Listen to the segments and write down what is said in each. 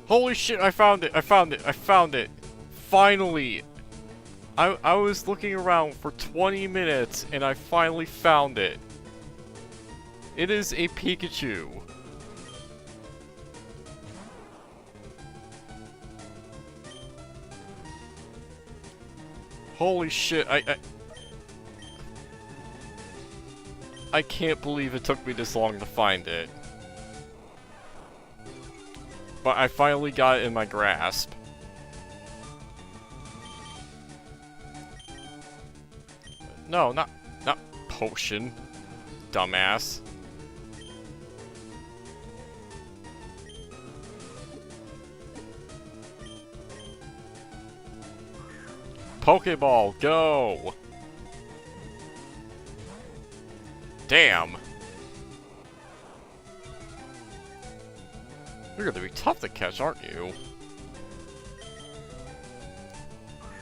Holy shit, I found it! I found it! I found it! Finally! I was looking around for 20 minutes and I finally found it. It is a Pikachu. Holy shit, I can't believe it took me this long to find it. But I finally got it in my grasp. No, not potion, dumbass. Pokeball, go! Damn. You're gonna be tough to catch, aren't you?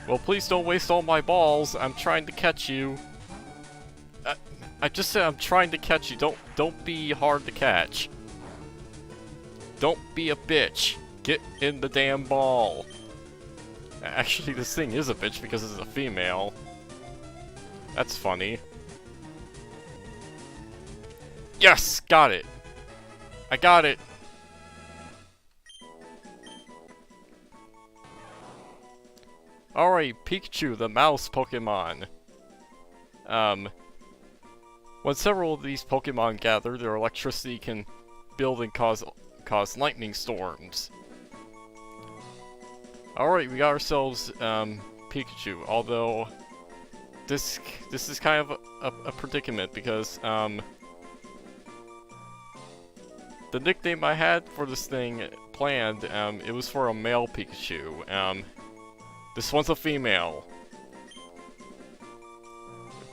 Well, please don't waste all my balls. I'm trying to catch you. I just said I'm trying to catch you. Don't be hard to catch. Don't be a bitch. Get in the damn ball. Actually, this thing is a bitch because it's a female. That's funny. Yes! Got it! I got it! Alright, Pikachu, the mouse Pokemon. When several of these Pokemon gather, their electricity can build and cause lightning storms. Alright, we got ourselves, Pikachu, although this is kind of a predicament because, the nickname I had for this thing planned, it was for a male Pikachu. This one's a female.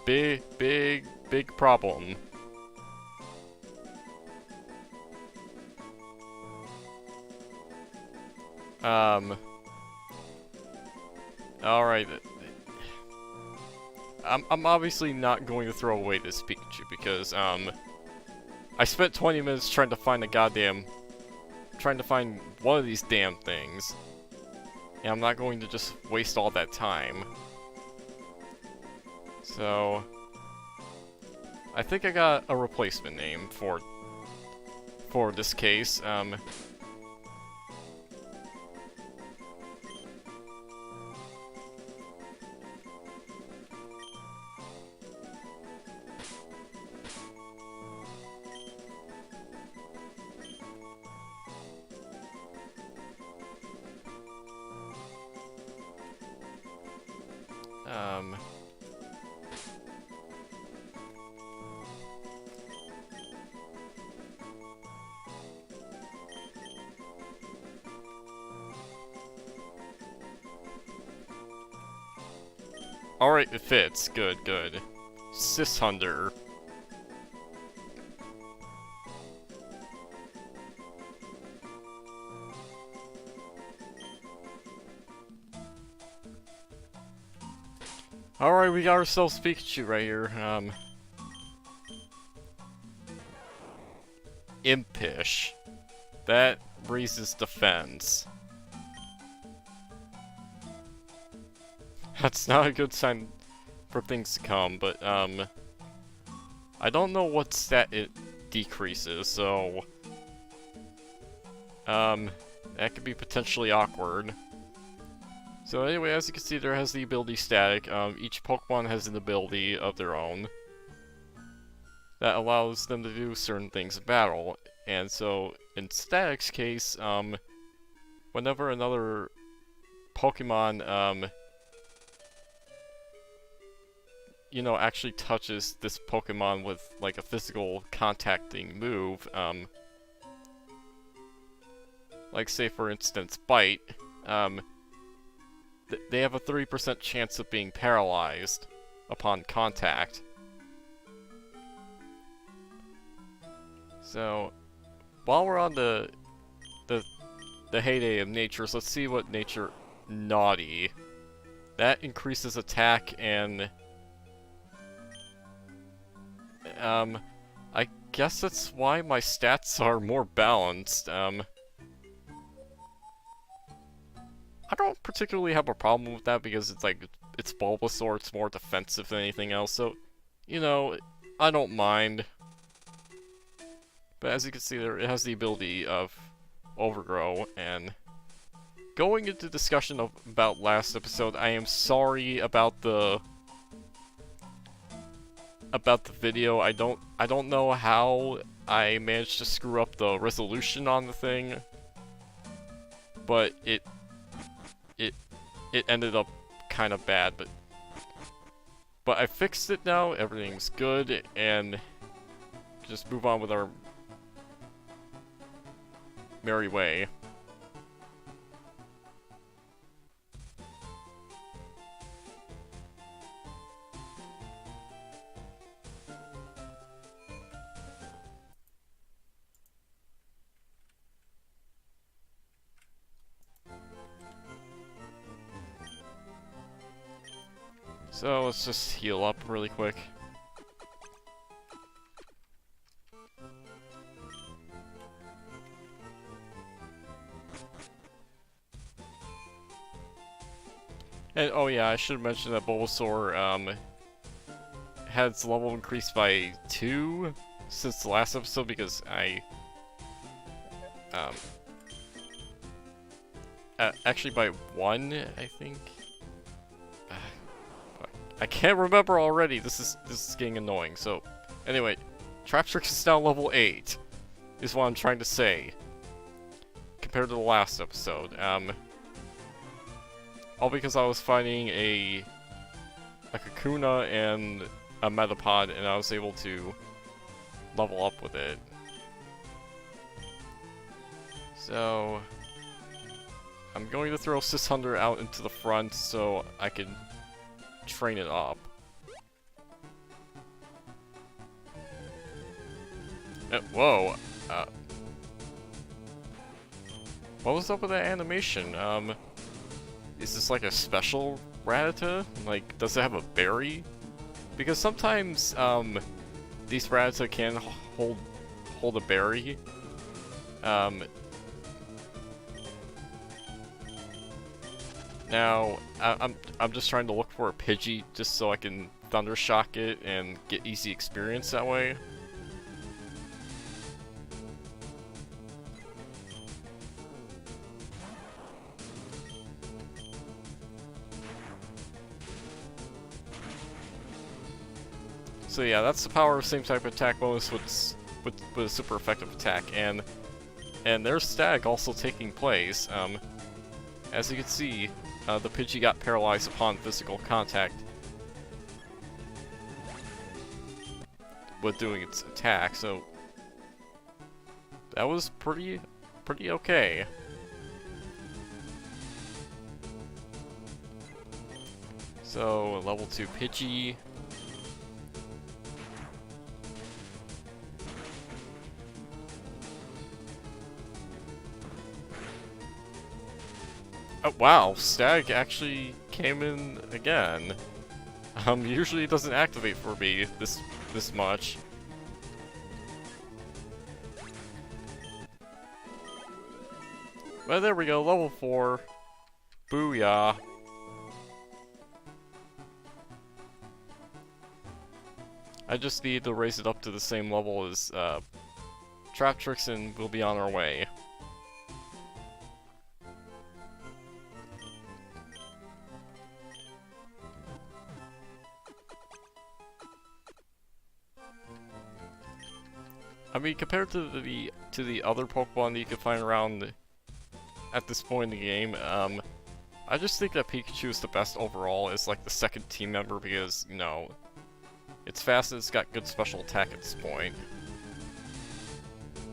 Big problem. Alright. I'm obviously not going to throw away this Pikachu because, I spent 20 minutes trying to find one of these damn things. And I'm not going to just waste all that time. So, I think I got a replacement name for this case. Alright, it fits. Good. Sis Hunter. Alright, we got ourselves Pikachu right here. Impish. That raises defense. That's not a good sign for things to come, but, I don't know what stat it decreases, so... that could be potentially awkward. So anyway, as you can see, there has the ability Static. Each Pokemon has an ability of their own that allows them to do certain things in battle. And so, in Static's case, whenever another Pokemon, you know, actually touches this Pokemon with, like, a physical contacting move, like, say, for instance, Bite, they have a 30% chance of being paralyzed upon contact. So, while we're on the heyday of natures, let's see what nature Naughty. That increases attack and I guess that's why my stats are more balanced. I don't particularly have a problem with that because it's like, it's Bulbasaur, it's more defensive than anything else, so, you know, I don't mind. But as you can see there, it has the ability of Overgrow, and going into discussion about last episode, I am sorry about the video. I don't know how I managed to screw up the resolution on the thing, but it ended up kind of bad, but I fixed it now, everything's good, and just move on with our merry way. So let's just heal up really quick. And oh yeah, I should mention that Bulbasaur had its level increased by 2 since the last episode because actually by 1, I think. I can't remember already. This is getting annoying. So, anyway, Traptrix is now level 8, is what I'm trying to say, compared to the last episode. All because I was fighting a Kakuna and a Metapod, and I was able to level up with it. So, I'm going to throw Sishunder out into the front so I can train it up. Whoa! What was up with that animation? Is this like a special Rattata? Like, does it have a berry? Because sometimes, these Rattata can hold a berry. Now, I'm just trying to look for a Pidgey just so I can Thunder Shock it and get easy experience that way. So yeah, that's the power of same type of attack bonus with a super effective attack, and there's Stag also taking place. As you can see, the Pidgey got paralyzed upon physical contact with doing its attack, so that was pretty okay. So, level 2 Pidgey. Oh, wow, Stag actually came in again. Usually it doesn't activate for me this much. But there we go, level 4. Booyah. I just need to raise it up to the same level as Traptrix and we'll be on our way. I mean, compared to the other Pokemon that you can find around at this point in the game, I just think that Pikachu is the best overall as like the second team member because, you know, it's fast and it's got good special attack at this point.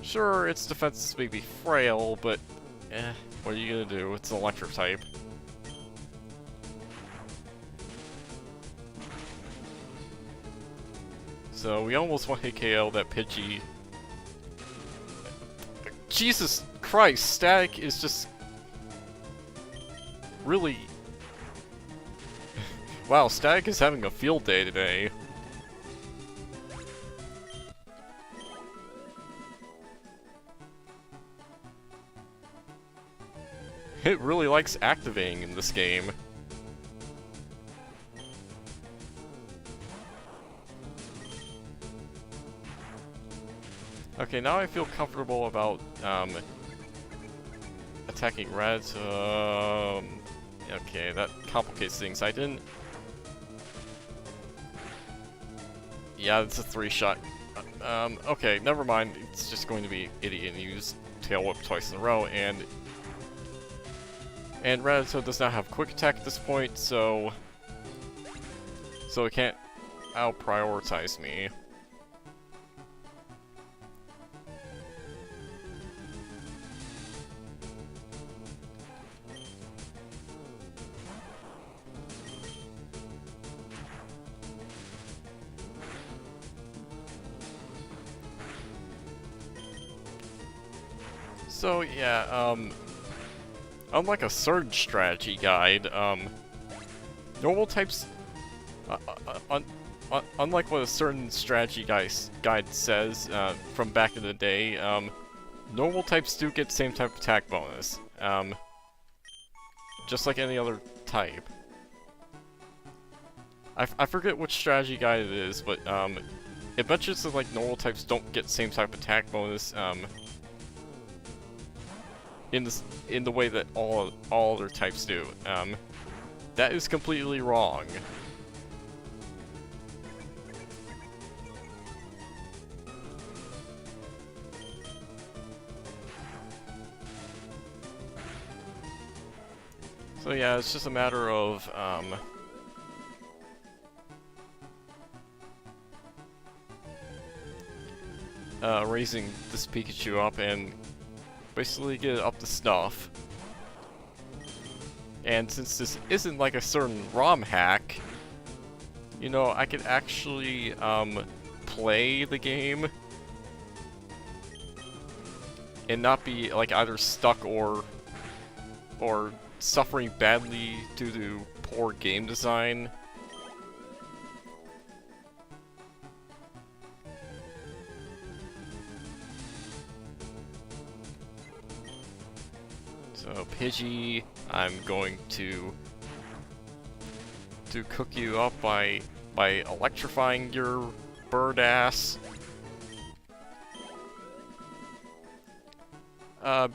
Sure, its defenses may be frail, but what are you gonna do? It's an electric type. So we almost one-hit KO that Pidgey. Jesus Christ, Static is just really... Wow, Static is having a field day today. It really likes activating in this game. Okay, now I feel comfortable about attacking red. Okay, that complicates things. I didn't. Yeah, it's a 3-shot. Okay, never mind. It's just going to be idiot and use Tail Whip twice in a row, and Rattata does not have quick attack at this point, so it can't out-prioritize me. So yeah, unlike a surge strategy guide, normal types, unlike what a certain strategy guide says from back in the day, normal types do get same type attack bonus, just like any other type. I forget which strategy guide it is, but it mentions that like normal types don't get same type attack bonus, in the way that all other types do. That is completely wrong. So yeah, it's just a matter of raising this Pikachu up and basically get it up to snuff. And since this isn't like a certain ROM hack, you know, I could actually play the game and not be like either stuck or suffering badly due to poor game design. So Pidgey, I'm going to cook you up by electrifying your bird ass. A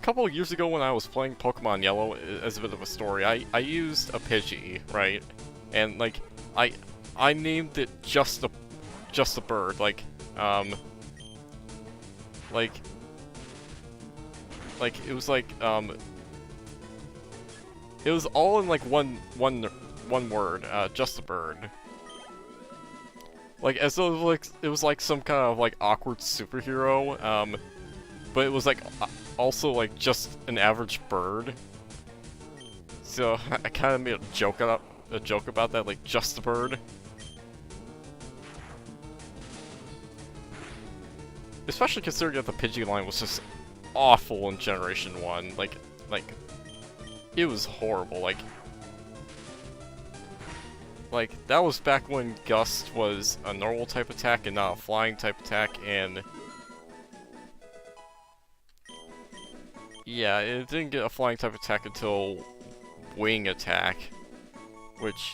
couple of years ago when I was playing Pokémon Yellow, as a bit of a story, I used a Pidgey, right? And like I named it just a bird, like it was like it was all in like one word, just a bird. Like as though it was like some kind of like awkward superhero, but it was like also like just an average bird. So I kind of made a joke about that, like just a bird. Especially considering that the Pidgey line was just awful in Generation 1. Like it was horrible. Like that was back when Gust was a normal type attack and not a flying type attack, and yeah, it didn't get a flying type attack until Wing Attack, which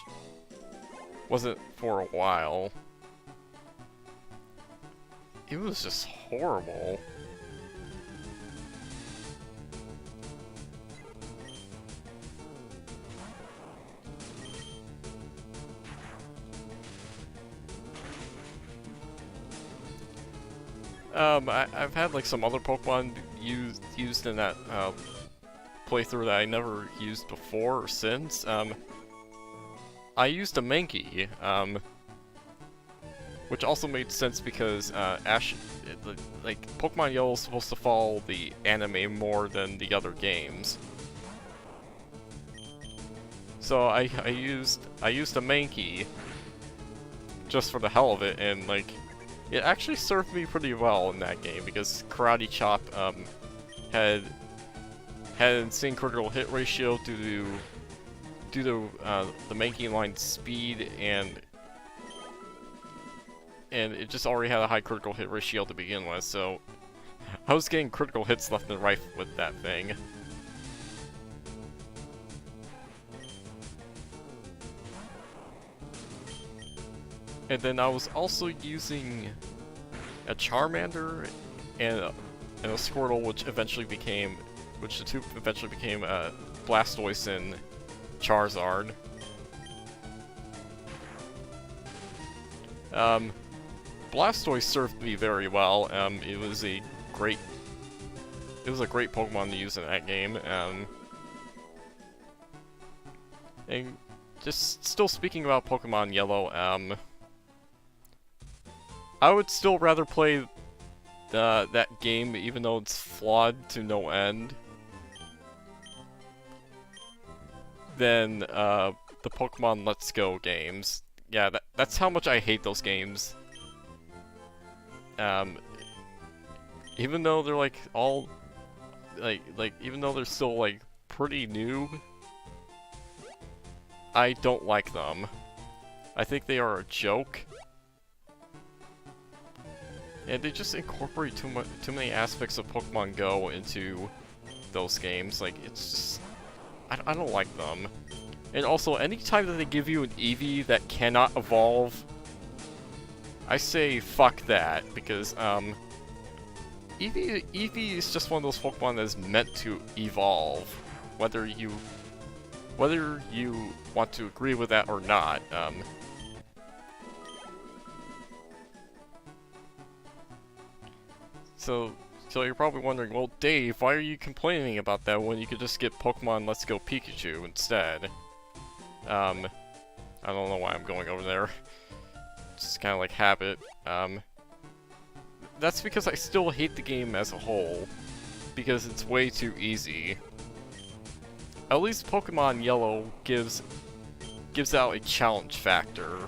wasn't for a while. It was just horrible. I've had like some other Pokemon used in that playthrough that I never used before or since. I used a Mankey, which also made sense because like Pokemon Yellow is supposed to follow the anime more than the other games. So I used a Mankey just for the hell of it, and like it actually served me pretty well in that game because Karate Chop had an insane critical hit ratio due to the Mankey line's speed, and it just already had a high critical hit ratio to begin with, so I was getting critical hits left and right with that thing. And then I was also using a Charmander and a Squirtle, which the two eventually became Blastoise and Charizard. Blastoise served me very well. It was a great Pokemon to use in that game. And just still speaking about Pokemon Yellow, I would still rather play that game, even though it's flawed to no end, than the Pokemon Let's Go games. Yeah, that's how much I hate those games. Even though they're like all even though they're still like pretty new, I don't like them. I think they are a joke. And they just incorporate too many aspects of Pokemon Go into those games. Like, it's just... I don't like them. And also, anytime that they give you an Eevee that cannot evolve, I say fuck that, because, Eevee is just one of those Pokemon that is meant to evolve, whether you want to agree with that or not. So you're probably wondering, well, Dave, why are you complaining about that when you could just get Pokemon Let's Go Pikachu instead? I don't know why I'm going over there. Just kind of like habit. That's because I still hate the game as a whole, because it's way too easy. At least Pokemon Yellow gives out a challenge factor.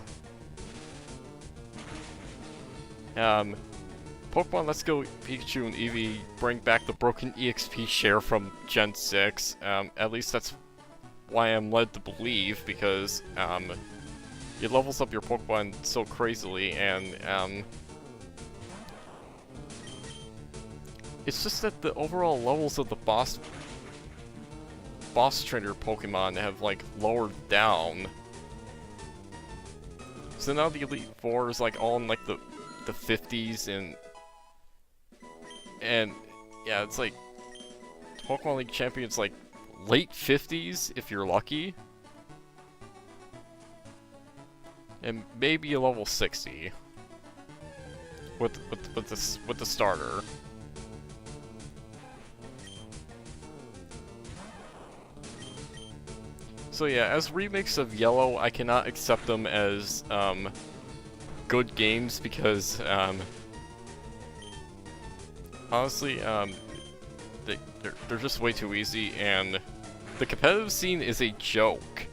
Pokemon Let's Go Pikachu and Eevee bring back the broken EXP share from Gen 6. At least that's why I'm led to believe, because it levels up your Pokemon so crazily, and it's just that the overall levels of the boss trainer Pokemon have like lowered down. So now the Elite Four is like all in like the 50s, and yeah, it's like Pokemon League Champion's like late 50s if you're lucky, and maybe a level 60 with the starter. So yeah, as remakes of Yellow, I cannot accept them as good games because honestly, they're just way too easy, and the competitive scene is a joke.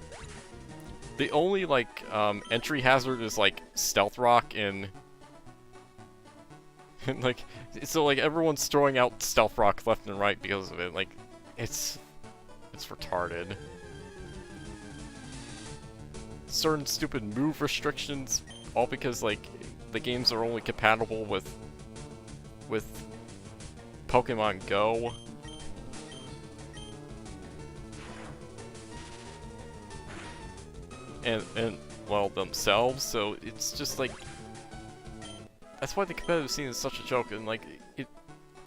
The only like entry hazard is like Stealth Rock and like, so like everyone's throwing out Stealth Rock left and right because of it. Like, it's retarded. Certain stupid move restrictions, all because like the games are only compatible with Pokemon Go. And well, themselves, so it's just like, that's why the competitive scene is such a joke, and like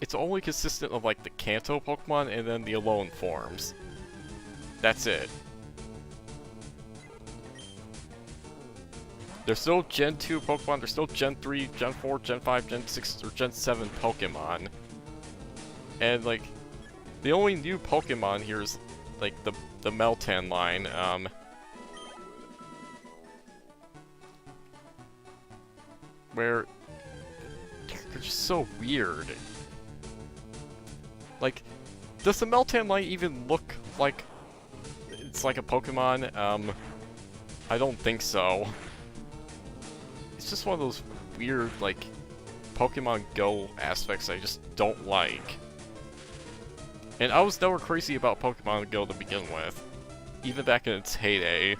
it's only consistent of like the Kanto Pokemon and then the Alolan forms. That's it. There's no Gen 2 Pokemon, there's no Gen 3, Gen 4, Gen 5, Gen 6, or Gen 7 Pokemon. And like, the only new Pokemon here is like the Meltan line. Where they're just so weird. Like, does the Meltan line even look like it's like a Pokemon? I don't think so. It's just one of those weird, like, Pokemon Go aspects I just don't like. And I was never crazy about Pokemon Go to begin with, even back in its heyday.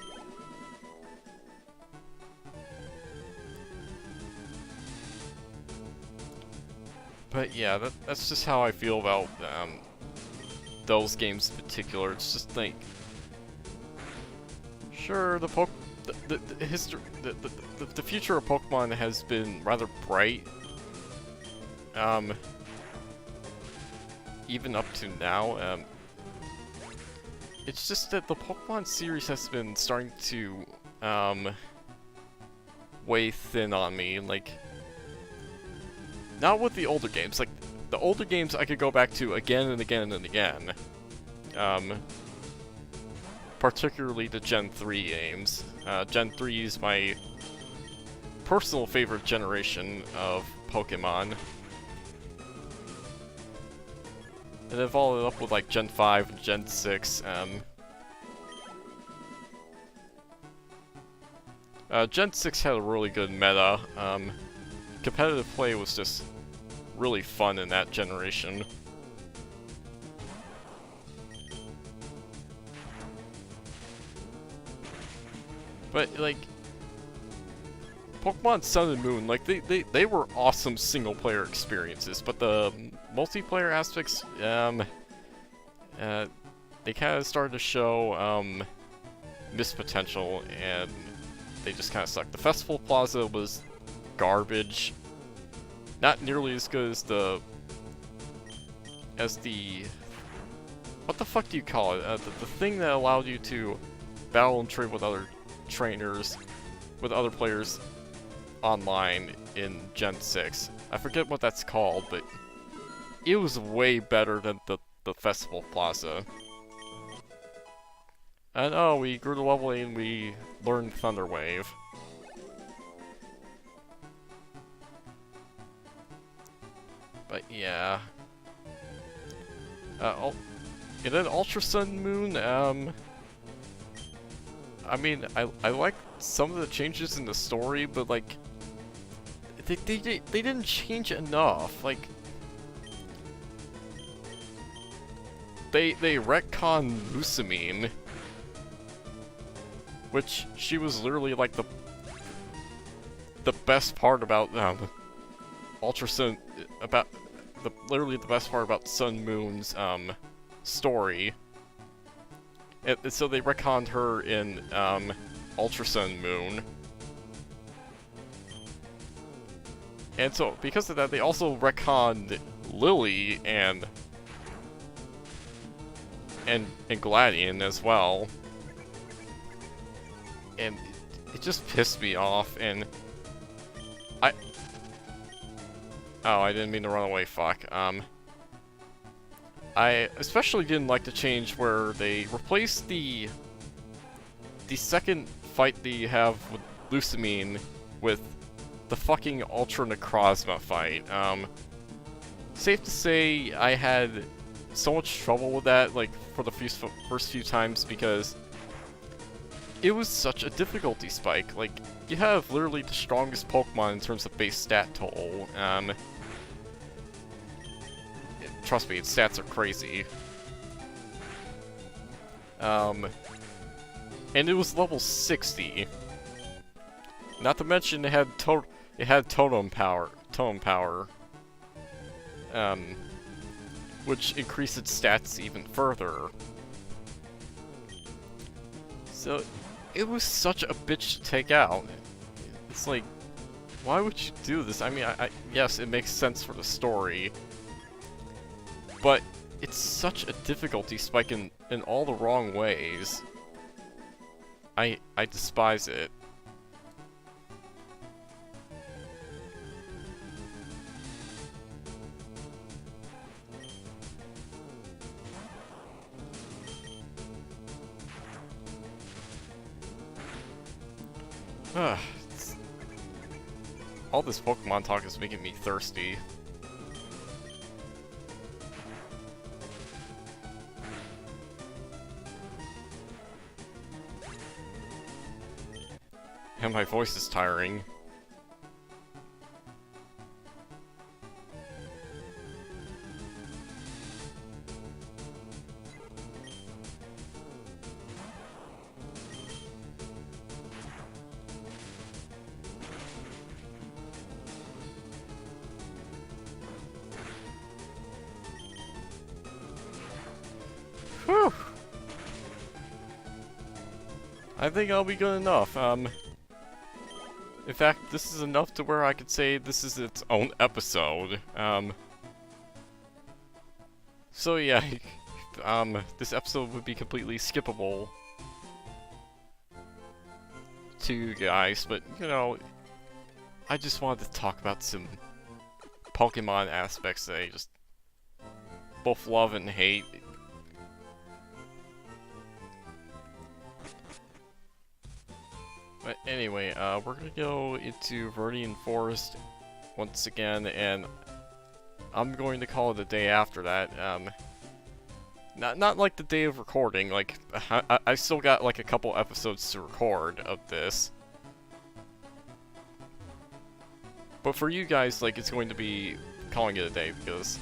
But yeah, that's just how I feel about those games in particular. It's just like, sure, the history, the future of Pokemon has been rather bright. Even up to now. It's just that the Pokemon series has been starting to, weigh thin on me, like, not with the older games, like, the older games I could go back to again and again and again, particularly the Gen 3 games. Gen 3 is my personal favorite generation of Pokemon. And then followed up with, like, Gen 5 and Gen 6, Gen 6 had a really good meta. Competitive play was just really fun in that generation. But, like, Pokemon Sun and Moon, like, they were awesome single-player experiences, but the multiplayer aspects, they kind of started to show, missed potential, and they just kind of sucked. The Festival Plaza was garbage. Not nearly as good as the... what the fuck do you call it? The thing that allowed you to battle and trade with other trainers, with other players online in Gen 6. I forget what that's called, but it was way better than the Festival Plaza. And oh, we grew to level 8 and we learned Thunder Wave. But yeah. And then Ultra Sun Moon, I mean, I like some of the changes in the story, but like, they didn't change enough. Like, they retconned Lusamine, which she was literally like the best part about Ultra Sun, literally the best part about Sun Moon's story. And so they retconned her in Ultra Sun Moon. And so because of that, they also retconned Lily and Gladion as well. And it just pissed me off, and oh, I didn't mean to run away, fuck. I especially didn't like the change where they replaced the second fight that you have with Lusamine with the fucking Ultra Necrozma fight. Safe to say, I had so much trouble with that, like, for the first few times, because it was such a difficulty spike. Like, you have literally the strongest Pokemon in terms of base stat total. Trust me, its stats are crazy. And it was level 60. Not to mention it had totem power, which increased its stats even further. So it was such a bitch to take out. It's like, why would you do this? I mean, yes, it makes sense for the story, but it's such a difficulty spike in all the wrong ways. I despise it. All this Pokemon talk is making me thirsty. And my voice is tiring. Whew. I think I'll be good enough. In fact, this is enough to where I could say this is its own episode. So yeah, this episode would be completely skippable to you guys, but, you know, I just wanted to talk about some Pokemon aspects that I just both love and hate. But anyway, we're gonna go into Viridian Forest once again, and I'm going to call it a day after that. Not like the day of recording, like, I still got like a couple episodes to record of this. But for you guys, like, it's going to be calling it a day, because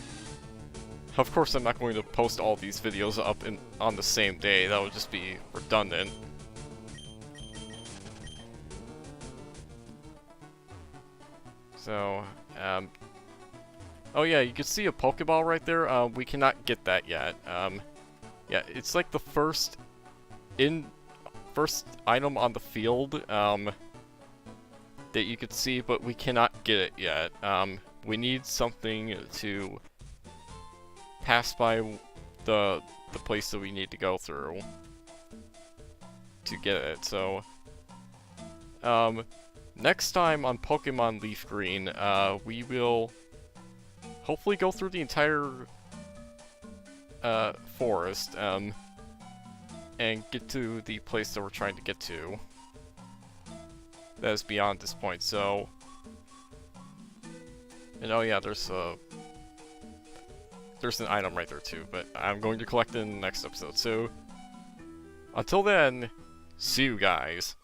of course I'm not going to post all these videos up on the same day. That would just be redundant. So, oh yeah, you can see a Pokeball right there. We cannot get that yet. Yeah, it's like the first item on the field, that you could see, but we cannot get it yet. We need something to pass by the place that we need to go through to get it, so, next time on Pokemon Leaf Green, we will hopefully go through the entire forest, and get to the place that we're trying to get to. That is beyond this point, so... And oh yeah, there's an item right there too, but I'm going to collect it in the next episode, so... Until then, see you guys.